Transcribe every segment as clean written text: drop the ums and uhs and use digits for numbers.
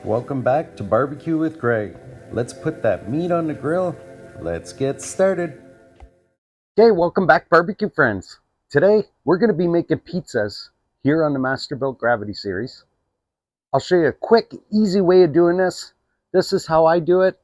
Welcome back to Barbecue with Greg. Let's put that meat on the grill. Let's get started. Okay, welcome back, barbecue friends. Today, we're going to be making pizzas here on the Masterbuilt Gravity series. I'll show you a quick, easy way of doing this. This is how I do it.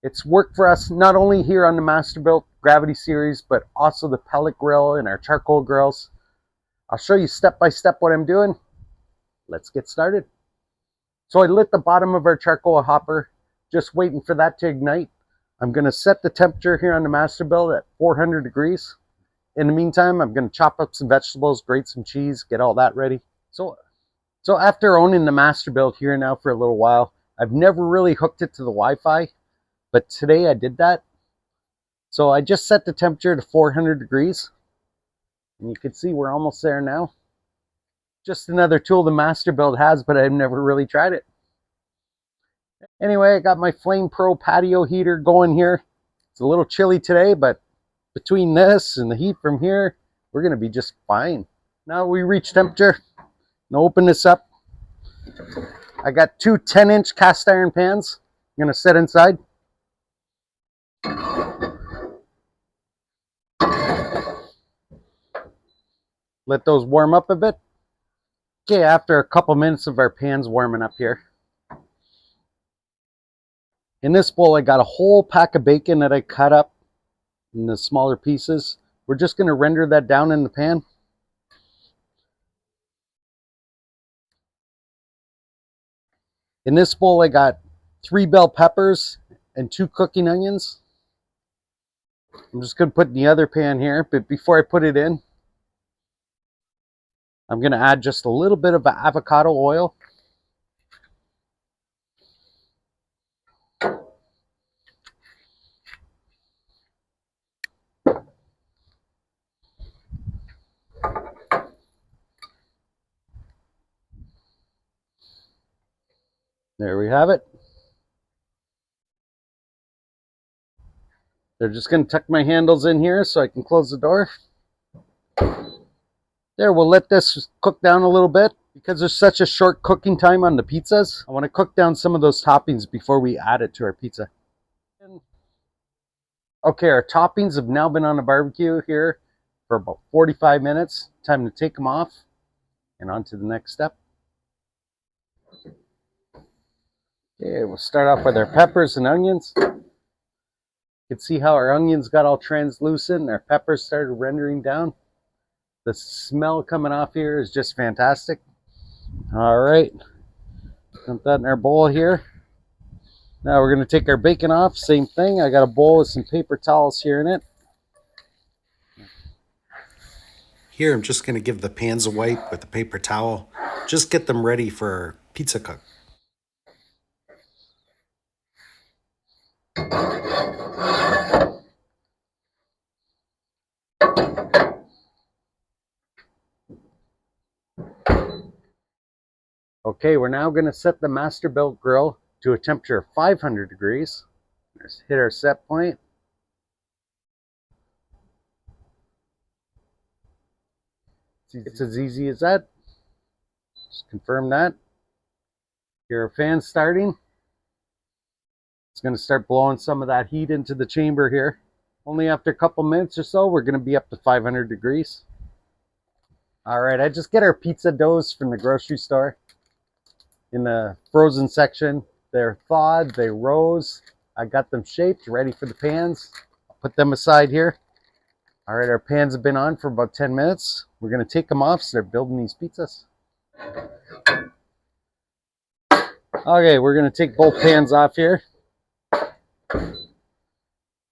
It's worked for us not only here on the Masterbuilt Gravity series, but also the pellet grill and our charcoal grills. I'll show you step by step what I'm doing. Let's get started. So I lit the bottom of our charcoal hopper, just waiting for that to ignite. I'm going to set the temperature here on the Masterbuilt at 400 degrees. In the meantime, I'm going to chop up some vegetables, grate some cheese, get all that ready. So after owning the Masterbuilt here now for a little while, I've never really hooked it to the Wi-Fi, but today I did that. So I just set the temperature to 400 degrees, and you can see we're almost there now. Just another tool the Masterbuilt has, but I've never really tried it. Anyway, I got my Flame Pro patio heater going here. It's a little chilly today, but between this and the heat from here, we're going to be just fine. Now we reach temperature. Now open this up. I got two 10-inch cast iron pans. I'm going to set inside. Let those warm up a bit. Okay, after a couple minutes of our pans warming up here, in this bowl I got a whole pack of bacon that I cut up in the smaller pieces. We're just going to render that down in the pan. In this bowl I got 3 bell peppers and 2 cooking onions. I'm just going to put in the other pan here, but before I put it in, I'm going to add just a little bit of avocado oil. There we have it. They're just going to tuck my handles in here so I can close the door. There, we'll let this cook down a little bit. Because there's such a short cooking time on the pizzas, I want to cook down some of those toppings before we add it to our pizza. Okay, our toppings have now been on the barbecue here for about 45 minutes. Time to take them off and on to the next step. Okay, we'll start off with our peppers and onions. You can see how our onions got all translucent and our peppers started rendering down. The smell coming off here is just fantastic. All right, dump that in our bowl here. Now we're going to take our bacon off. Same thing. I got a bowl with some paper towels here in it. Here I'm just going to give the pans a wipe with a paper towel. Just get them ready for pizza cook. Okay, we're now going to set the Masterbuilt Grill to a temperature of 500 degrees. Let's hit our set point. It's as easy as that. Just confirm that. Here our fan's starting. It's going to start blowing some of that heat into the chamber here. Only after a couple minutes or so, we're going to be up to 500 degrees. All right, I just get our pizza doughs from the grocery store. In the frozen section, they're thawed, they rose. I got them shaped, ready for the pans. I'll put them aside here. All right, our pans have been on for about 10 minutes. We're going to take them off, so they're building these pizzas. Okay, we're going to take both pans off here.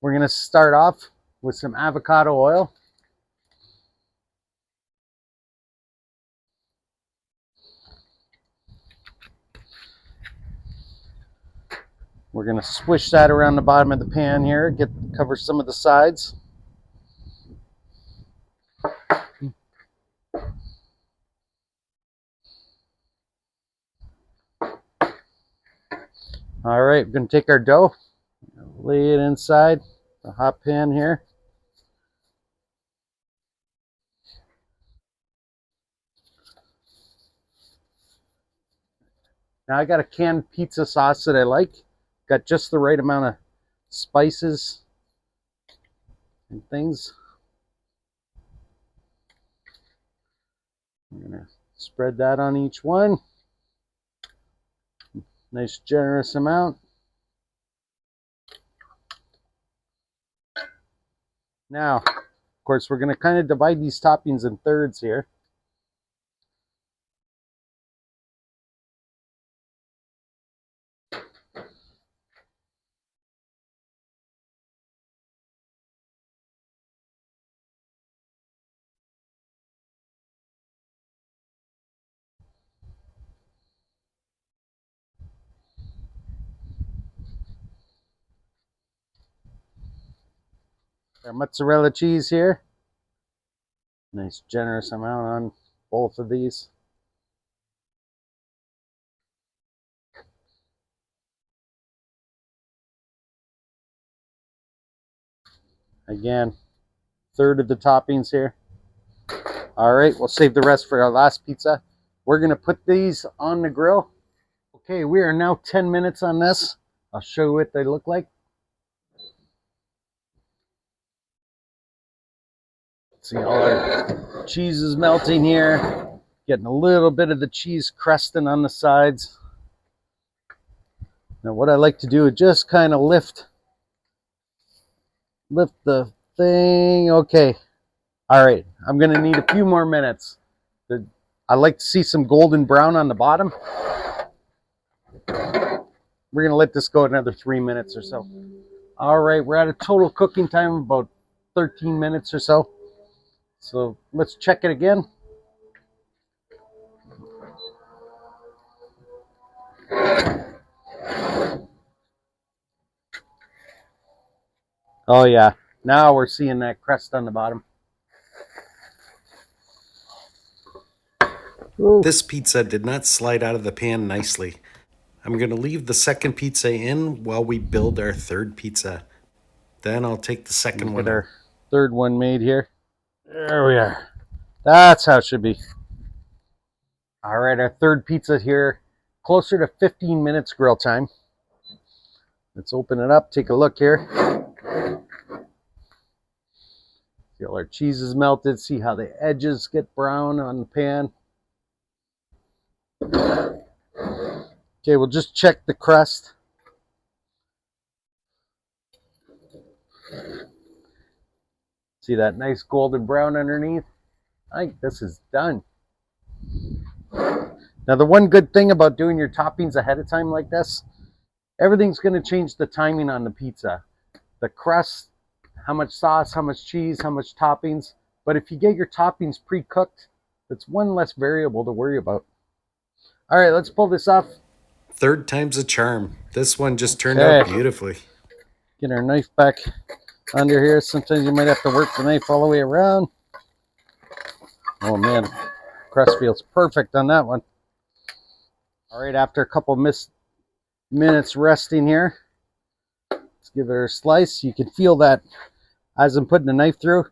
We're going to start off with some avocado oil. We're going to swish that around the bottom of the pan here, cover some of the sides. All right, we're going to take our dough, lay it inside the hot pan here. Now I got a canned pizza sauce that I like. Got just the right amount of spices and things. I'm gonna spread that on each one. Nice generous amount. Now, of course, we're gonna kind of divide these toppings in thirds here. Our mozzarella cheese here. Nice generous amount on both of these. Again, third of the toppings here. All right, we'll save the rest for our last pizza. We're gonna put these on the grill. Okay, we are now 10 minutes on this. I'll show you what they look like. See, all our cheese is melting here. Getting a little bit of the cheese crusting on the sides. Now what I like to do is just kind of lift the thing. Okay. All right, I'm gonna need a few more minutes. I like to see some golden brown on the bottom. We're gonna let this go another 3 minutes or so. All right, we're at a total cooking time of about 13 minutes or so. So let's check it again. Oh yeah, now we're seeing that crust on the bottom. Ooh. This pizza did not slide out of the pan nicely. I'm going to leave the second pizza in while we build our third pizza. Then I'll take the second one Get out. our third one made here. There we are. That's how it should be. All right, our third pizza here. Closer to 15 minutes grill time. Let's open it up, take a look here. See all our cheese is melted. See how the edges get brown on the pan. Okay, we'll just check the crust. See that nice golden brown underneath? I think this is done. Now the one good thing about doing your toppings ahead of time like this, everything's going to change the timing on the pizza. The crust, how much sauce, how much cheese, how much toppings. But if you get your toppings pre-cooked, that's one less variable to worry about. All right, let's pull this off. Third time's a charm. This one just turned out beautifully. Get our knife back under here. Sometimes you might have to work the knife all the way around. Oh man, crust feels perfect on that one. All right, after a couple minutes resting here, let's give it a slice. You can feel that as I'm putting the knife through,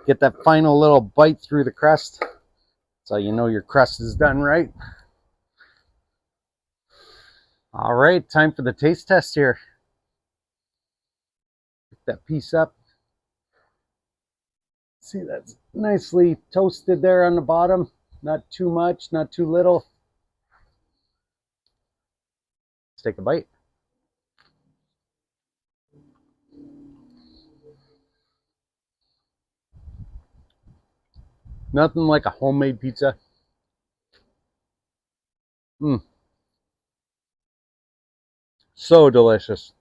get that final little bite through the crust. So you know your crust is done right. All right, time for the taste test here. Pick that piece up. See, that's nicely toasted there on the bottom. Not too much, not too little. Let's take a bite. Nothing like a homemade pizza. So delicious.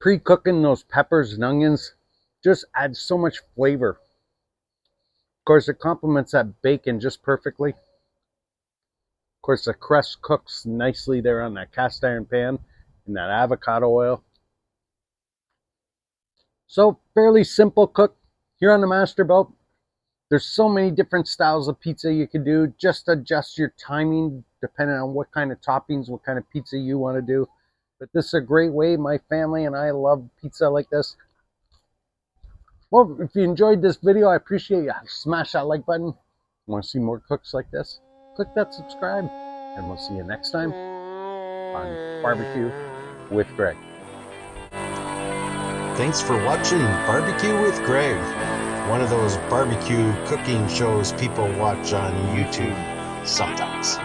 Pre-cooking those peppers and onions just adds so much flavor. Of course, it complements that bacon just perfectly. Of course, the crust cooks nicely there on that cast iron pan in that avocado oil. So, fairly simple cook here on the Masterbuilt. There's so many different styles of pizza you can do. Just adjust your timing depending on what kind of toppings, what kind of pizza you want to do. But this is a great way. My family and I love pizza like this. Well, if you enjoyed this video, I appreciate you. Smash that like button. Want to see more cooks like this? Click that subscribe, and we'll see you next time on Barbecue with Greg. Thanks for watching Barbecue with Greg, one of those barbecue cooking shows people watch on YouTube sometimes.